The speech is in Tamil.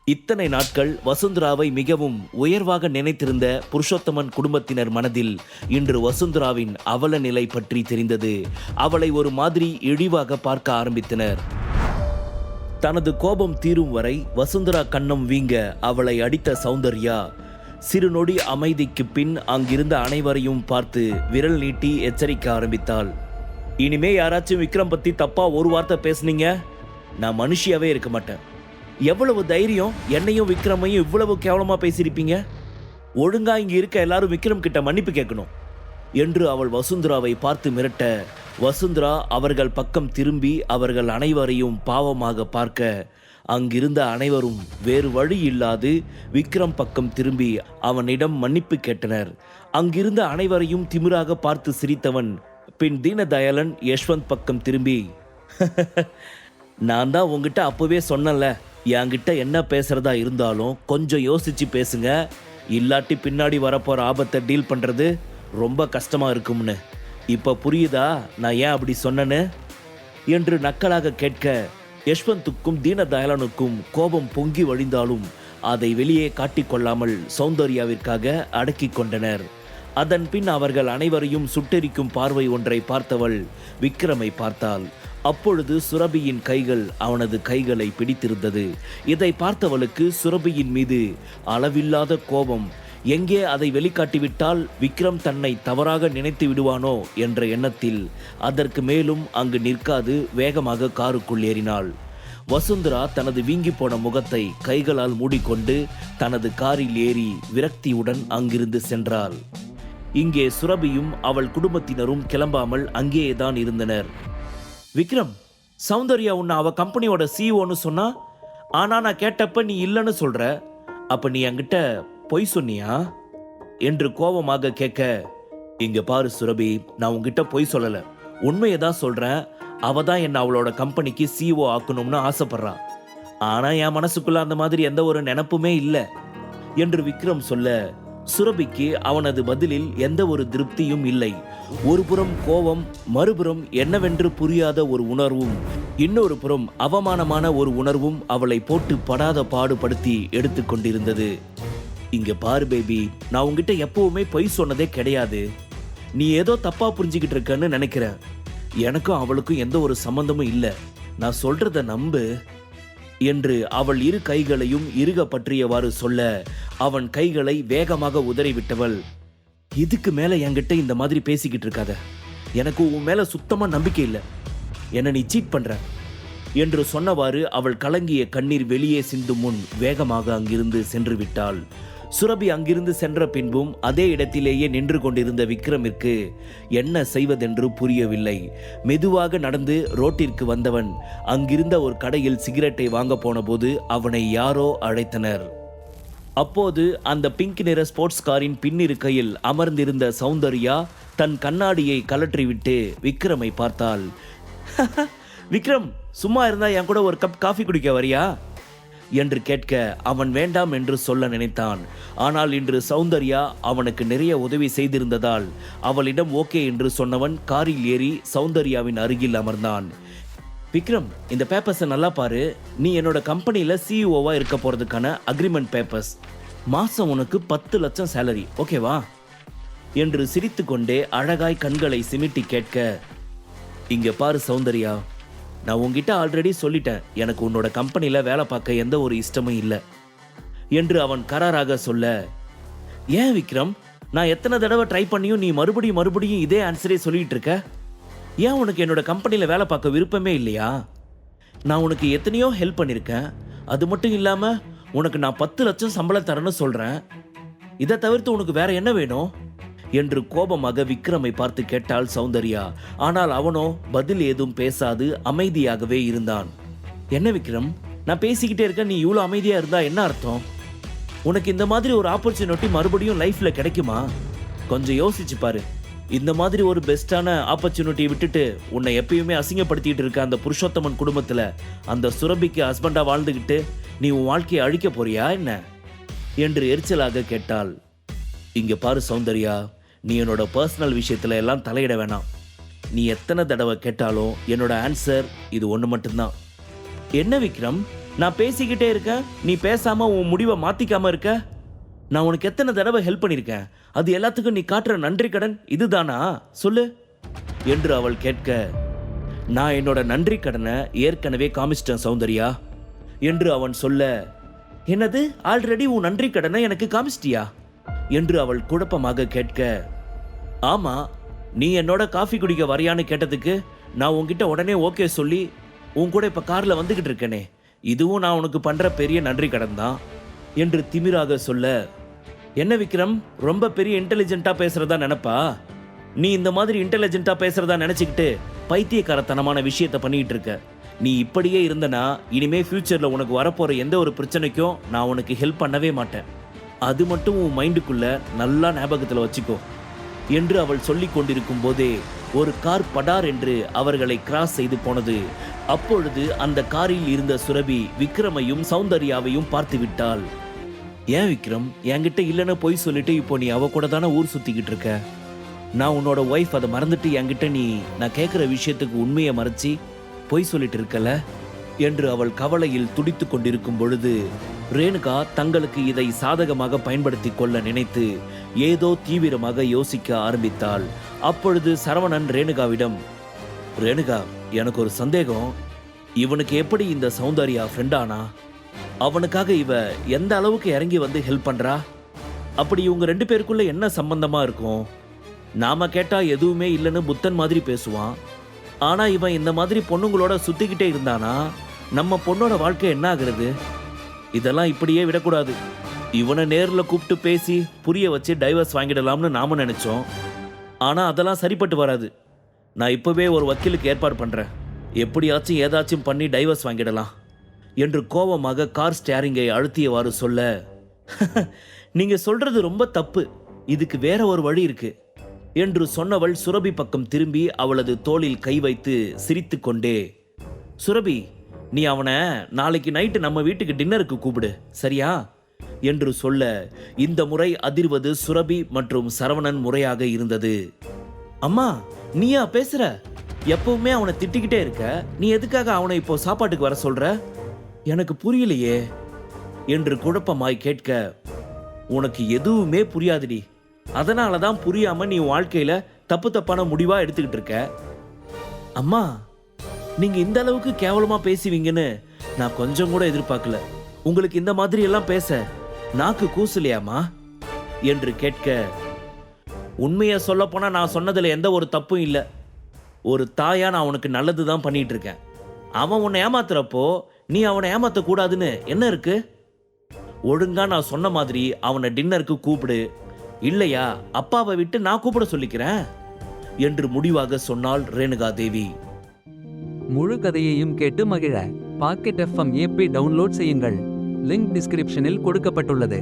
இத்தனை நாட்கள் வசுந்தராவை மிகவும் உயர்வாக நினைத்திருந்த புருஷோத்தமன் குடும்பத்தினர் மனதில் இன்று வசுந்தராவின் அவல நிலை பற்றி தெரிந்தது. அவளை ஒரு மாதிரி இழிவாக பார்க்க ஆரம்பித்தனர். தனது கோபம் தீரும் வரை வசுந்தரா கன்னம் வீங்க அவளை அடித்த சௌந்தர்யா சிறு நொடி அமைதிக்கு பின் அங்கிருந்த அனைவரையும் பார்த்து விரல் நீட்டி எச்சரிக்க ஆரம்பித்தாள். இனிமே யாராச்சும் விக்ரம் பத்தி தப்பா ஒரு வார்த்தை பேசுனீங்க, நான் மனுஷியாவே இருக்க மாட்டேன். எவ்வளவு தைரியம் என்னையும் விக்ரமையும் இவ்வளவு கேவலமா பேசியிருப்பீங்க. ஒழுங்கா இங்க இருக்க எல்லாரும் விக்ரம் கிட்ட மன்னிப்பு கேட்கணும் என்று அவள் வசுந்தராவை பார்த்து மிரட்ட, வசுந்தரா அவர்கள் பக்கம் திரும்பி அவர்கள் அனைவரையும் பாவமாக பார்க்க, அங்கிருந்த அனைவரும் வேறு வழி இல்லாது விக்ரம் பக்கம் திரும்பி அவனிடம் மன்னிப்பு கேட்டனர். அங்கிருந்த அனைவரையும் திமிராக பார்த்து சிரித்தவன் பின் தீனதயாளன் யஷ்வந்த் பக்கம் திரும்பி, நான் தான் உங்ககிட்ட அப்பவே சொன்னல, என்கிட்ட என்ன பேசுறதா இருந்தாலும் கொஞ்சம் யோசிச்சு பேசுங்க, இல்லாட்டி பின்னாடி வரப்போற ஆபத்தை டீல் பண்றது ரொம்ப கஷ்டமா இருக்கும்னு. இப்ப புரியுதா நான் ஏன் அப்படி சொன்னேன்னு என்று நக்கலாக கேட்க, யஷ்வந்துக்கும் தீனதயாளனுக்கும் கோபம் பொங்கி வழிந்தாலும் அதை வெளியே காட்டிக்கொள்ளாமல் சௌந்தர்யாவிற்காக அடக்கி கொண்டனர். அதன் பின் அவர்கள் அனைவரையும் சுட்டெரிக்கும் பார்வை ஒன்றை பார்த்தவள் விக்ரமை பார்த்தாள். அப்பொழுது சுரபியின் கைகள் அவனது கைகளை பிடித்திருந்தது. இதை பார்த்தவளுக்கு சுரபியின் மீது அளவில்லாத கோபம். எங்கே அதை வெளிக்காட்டிவிட்டால் விக்ரம் தன்னை தவறாக நினைத்து விடுவானோ என்ற எண்ணத்தில் அதற்கு மேலும் அங்கு நிற்காது வேகமாக காருக்குள் ஏறினாள். வசுந்தரா தனது வீங்கி போன முகத்தை கைகளால் மூடிக்கொண்டு தனது காரில் ஏறி விரக்தியுடன் அங்கிருந்து சென்றாள். இங்கே சுரபியும் அவள் குடும்பத்தினரும் கிளம்பாமல் அங்கேயேதான் இருந்தனர். விக்ரம், சௌந்தர்யா உன்னை அவ கம்பெனியோட சிஇஓன்னு சொன்னா, ஆனா நான் கேட்டப்ப நீ இல்லைன்னு சொல்ற, அப்ப நீ என்கிட்ட பொய் சொன்னியா என்று கோபமாக கேட்க, இங்க பாரு சுரபி, நான் உன்கிட்ட பொய் சொல்லல, உண்மையை தான் சொல்றேன். அவ தான் என்ன அவளோட கம்பெனிக்கு சிஇஓ ஆக்கணும்னு ஆசைப்படுறா. ஆனா என் மனசுக்குள்ள அந்த மாதிரி எந்த ஒரு நினைப்புமே இல்லை என்று விக்ரம் சொல்ல, சுரபிக்கு அவனது பதிலில் எந்த ஒரு திருப்தியும் இல்லை. ஒரு புறம் கோபம், மறுபுறம் என்னவென்று புரியாத ஒரு உணர்வும், இன்னொரு புறம் அவமானமான ஒரு உணர்வும் அவளை போட்டு படாத பாடுபடுத்தி எடுத்துக்கொண்டிருந்தது. இங்க பாரு பேபி, நான் உங்ககிட்ட எப்பவுமே பொய் சொன்னதே கிடையாது. நீ ஏதோ தப்பா புரிஞ்சுக்கிட்டு இருக்கன்னு நினைக்கிறேன். எனக்கும் அவளுக்கும் எந்த ஒரு சம்பந்தமும் இல்லை. நான் சொல்றத நம்பு என்று அவள் இரு கைகளையும் இறுக பற்றியவாறு சொல்ல, அவன் கைகளை வேகமாக உதறிவிட்டவள், இதுக்கு மேல என்கிட்ட இந்த மாதிரி பேசிக்கிட்டு இருக்காத, எனக்கு உன் மேல சுத்தமா நம்பிக்கை இல்லை, என்ன நீ சீட் பண்ற என்று சொன்னவாறு அவள் கலங்கிய கண்ணீர் வெளியே சிந்தும் முன் வேகமாக அங்கிருந்து சென்று விட்டாள். சுரபி அங்கிருந்து சென்ற பின்பும் அதே இடத்திலேயே நின்று கொண்டிருந்த விக்ரமிற்கு என்ன செய்வதென்று புரியவில்லை. மெதுவாக நடந்து ரோட்டிற்கு வந்தவன் அங்கிருந்த ஒரு கடையில் சிகரெட்டை வாங்க போன போது அவனை யாரோ அழைத்தனர். அப்போது அந்த பிங்க் நிற ஸ்போர்ட்ஸ் காரின் பின்னிருக்கையில் அமர்ந்திருந்த சௌந்தர்யா தன் கண்ணாடியை கலற்றிவிட்டு விக்ரமை பார்த்தாள். விக்ரம், சும்மா இருந்தா என் கூட ஒரு கப் காஃபி குடிக்க வரியா என்று கேட்க, அவன் வேண்டாம் என்று சொல்ல நினைத்தான். ஆனால் இன்று சௌந்தர்யா அவனுக்கு நிறைய உதவி செய்திருந்ததால் அவளிடம் ஓகே என்று சொன்னவன் காரில் ஏறி சௌந்தர்யாவின் அருகில் அமர்ந்தான். விக்ரம், இந்த பேப்பர்ஸை நல்லா பாரு. நீ என்னோட கம்பெனியில் சிஇஓவா இருக்க போறதுக்கான அக்ரிமெண்ட் பேப்பர்ஸ். மாசம் உனக்கு 10 லட்சம் சேலரி, ஓகேவா என்று சிரித்து கொண்டே அழகாய் கண்களை சிமிட்டி கேட்க, இங்க பாரு சௌந்தர்யா, நான் உங்ககிட்ட ஆல்ரெடி சொல்லிட்டேன், எனக்கு உன்னோட கம்பெனியில் வேலை பார்க்க எந்த ஒரு இஷ்டமும் இல்லை என்று அவன் கராராக சொல்ல, ஏன் விக்ரம், நான் எத்தனை தடவை ட்ரை பண்ணியும் நீ மறுபடியும் இதே ஆன்சரே சொல்லிட்டு இருக்க? ஏன் உனக்கு என்னோட கம்பெனியில் வேலை பார்க்க விருப்பமே இல்லையா? நான் உனக்கு எத்தனையோ ஹெல்ப் பண்ணியிருக்கேன். அது மட்டும் இல்லாமல் உனக்கு நான் 10 லட்சம் சம்பளம் தரேன்னு சொல்கிறேன். இதை தவிர்த்து உனக்கு வேற என்ன வேணும் என்று கோபமாக விக்ரமை பார்த்து கேட்டாள் சௌந்தர்யா. ஆனால் அவனோ பதில் ஏதும் பேசாது அமைதியாகவே இருந்தான். என்ன விக்ரம், நான் பேசிக்கிட்டே இருக்க, நீ இவ்வளோ அமைதியா இருந்தா என்ன அர்த்தம்? உனக்கு இந்த மாதிரி ஒரு ஆப்பர்ச்சுனிட்டி மறுபடியும் லைஃப்ல கிடைக்குமா? கொஞ்சம் யோசிச்சு பாரு. இந்த மாதிரி ஒரு பெஸ்டான ஆப்பர்ச்சுனிட்டியை விட்டுட்டு உன்னை எப்பயுமே அசிங்கப்படுத்திட்டு இருக்க அந்த புருஷோத்தமன் குடும்பத்துல அந்த சுரபிக்கு ஹஸ்பண்டா வாழ்ந்துகிட்டு நீ உன் வாழ்க்கையை அழிக்க போறியா என்ன என்று எரிச்சலாக கேட்டாள். இங்க பாரு சௌந்தர்யா, நீ என்னோட பர்சனல் விஷயத்துல எல்லாம் தலையிட வேணாம். நீ எத்தனை தடவை கேட்டாலும் என்னோட ஆன்சர் இது ஒன்று மட்டும்தான். என்ன விக்ரம், நான் பேசிக்கிட்டே இருக்கேன், நீ பேசாம உன் முடிவை மாத்திக்காம இருக்க. நான் உனக்கு எத்தனை தடவை ஹெல்ப் பண்ணியிருக்கேன், அது எல்லாத்துக்கும் நீ காட்டுற நன்றி கடன் இதுதானா சொல்லு என்று அவள் கேட்க, நான் என்னோட நன்றி கடனை ஏற்கனவே காமிச்சிட்டேன் சௌந்தர்யா என்று அவன் சொல்ல, என்னது ஆல்ரெடி உன் நன்றி கடனை எனக்கு காமிச்சிட்டியா என்று அவள் குழப்பமாக கேட்க, ஆமா, நீ என்னோட காஃபி குடிக்க வரையான்னு கேட்டதுக்கு நான் உன்கிட்ட உடனே ஓகே சொல்லி உன் கூட இப்ப கார்ல வந்துகிட்டு இருக்கேனே, இதுவும் நான் உனக்கு பண்ற பெரிய நன்றி கடன் தான் என்று திமிராக சொல்ல, என்ன விக்ரம் ரொம்ப பெரிய இன்டெலிஜென்ட்டா பேசுறதா நினைப்பா? நீ இந்த மாதிரி இன்டெலிஜென்ட்டா பேசுறதா நினைச்சுக்கிட்டு பைத்தியக்காரத்தனமான விஷயத்த பண்ணிட்டு இருக்க. நீ இப்படியே இருந்தனா இனிமே ஃபியூச்சர்ல உனக்கு வரப்போற எந்த ஒரு பிரச்சனைக்கும் நான் உனக்கு ஹெல்ப் பண்ணவே மாட்டேன். அது மட்டும் உன் மைண்டுக்குள்ள நல்லா ஞாபகத்தில் வச்சுக்கோ என்று அவள் சொல்லிக் கொண்டிருக்கும் போதே ஒரு கார் படார் என்று அவர்களை கிராஸ் செய்து போனது. அப்பொழுது அந்த காரில் இருந்த சுரபி விக்ரமையும் சௌந்தர்யாவையும் பார்த்து விட்டாள். ஏன் விக்ரம், என்கிட்ட இல்லைன்னு பொய் சொல்லிட்டு இப்போ நீ அவ கூட தானே ஊர் சுத்திக்கிட்டு இருக்க? நான் உன்னோட ஒய்ஃப், அதை மறந்துட்டு என்கிட்ட நீ நான் கேட்குற விஷயத்துக்கு உண்மையை மறைச்சி பொய் சொல்லிட்டு இருக்கல என்று அவள் கவலையில் துடித்து கொண்டிருக்கும் பொழுது ரேணுகா தங்களுக்கு இதை சாதகமாக பயன்படுத்தி கொள்ள நினைத்து ஏதோ தீவிரமாக யோசிக்க ஆரம்பித்தாள். அப்பொழுது சரவணன் ரேணுகாவிடம், ரேணுகா, எனக்கு ஒரு சந்தேகம், இவனுக்கு எப்படி இந்த சௌந்தர்யா ஃப்ரெண்டானா? அவனுக்காக இவ எந்த அளவுக்கு இறங்கி வந்து ஹெல்ப் பண்றா? அப்படி இவங்க 2 பேருக்குள்ள என்ன சம்பந்தமா இருக்கும்? நாம கேட்டா எதுவுமே இல்லைன்னு புத்தன் மாதிரி பேசுவான். ஆனா இவன் இந்த மாதிரி பொண்ணுங்களோட சுத்திக்கிட்டே இருந்தானா நம்ம பொண்ணோட வாழ்க்கை என்ன ஆகுறது? இதெல்லாம் இப்படியே விடக்கூடாது. இவனை நேரில் கூப்பிட்டு பேசி புரிய வச்சு டைவர்ஸ் வாங்கிடலாம்னு நாம நினைச்சோம். ஆனா அதெல்லாம் சரிப்பட்டு வராது. நான் இப்பவே ஒரு வக்கீலுக்கு ஏற்பாடு பண்றேன். எப்படியாச்சும் ஏதாச்சும் பண்ணி டைவர்ஸ் வாங்கிடலாம் என்று கோபமாக கார் ஸ்டேரிங்கை அழுத்தியவாறு சொல்ல, நீங்க சொல்றது ரொம்ப தப்பு, இதுக்கு வேற ஒரு வழி இருக்கு என்று சொன்னவள் சுரபி பக்கம் திரும்பி அவளது தோளில் கை வைத்து சிரித்து கொண்டே, சுரபி, நீ அவனை நாளைக்கு நைட்டு நம்ம வீட்டுக்கு டின்னருக்கு கூப்பிடு, சரியா என்று சொல்ல, இந்த முறை அதிர்வது சுரபி மற்றும் சரவணன் முறையாக இருந்தது. அம்மா, நீயா பேசுற? எப்பவுமே அவனை திட்டிக்கிட்டே இருக்க, நீ எதுக்காக அவனை இப்போ சாப்பாட்டுக்கு வர சொல்ற? எனக்கு புரியலையே என்று குழப்பமாய் கேட்க, உனக்கு எதுவுமே புரியாதுடி, அதனால தான் புரியாம நீ வாழ்க்கையில தப்பு தப்பான முடிவா எடுத்துக்கிட்டு இருக்க. அம்மா, நீங்க இந்த அளவுக்கு கேவலமா பேசுவீங்கன்னு நான் கொஞ்சம் கூட எதிர்பார்க்கல. உங்களுக்கு இந்த மாதிரி எல்லாம் பேச நாக்கு கூசலையாமா என்று கேட்க, உண்மையை சொல்ல போனா நான் சொன்னதுல எந்த ஒரு தப்பும் இல்லை. ஒரு தாயா நான் உனக்கு நல்லது தான் பண்ணிட்டு இருக்கேன். அவன் உன்னை ஏமாத்துறப்போ நீ அவனை ஏமாத்த கூடாதுன்னு என்ன இருக்கு? ஒழுங்கா நான் சொன்ன மாதிரி அவனை டின்னருக்கு கூப்பிடு, இல்லையா அப்பாவை விட்டு நான் கூப்பிட சொல்லிக்கிறேன் என்று முடிவாக சொன்னாள் ரேணுகா தேவி. முழு கதையையும் கேட்டு மகிழ பாக்கெட் FM ஆப்பை டவுன்லோட் செய்யுங்கள். லிங்க் டிஸ்கிரிப்ஷனில் கொடுக்கப்பட்டுள்ளது.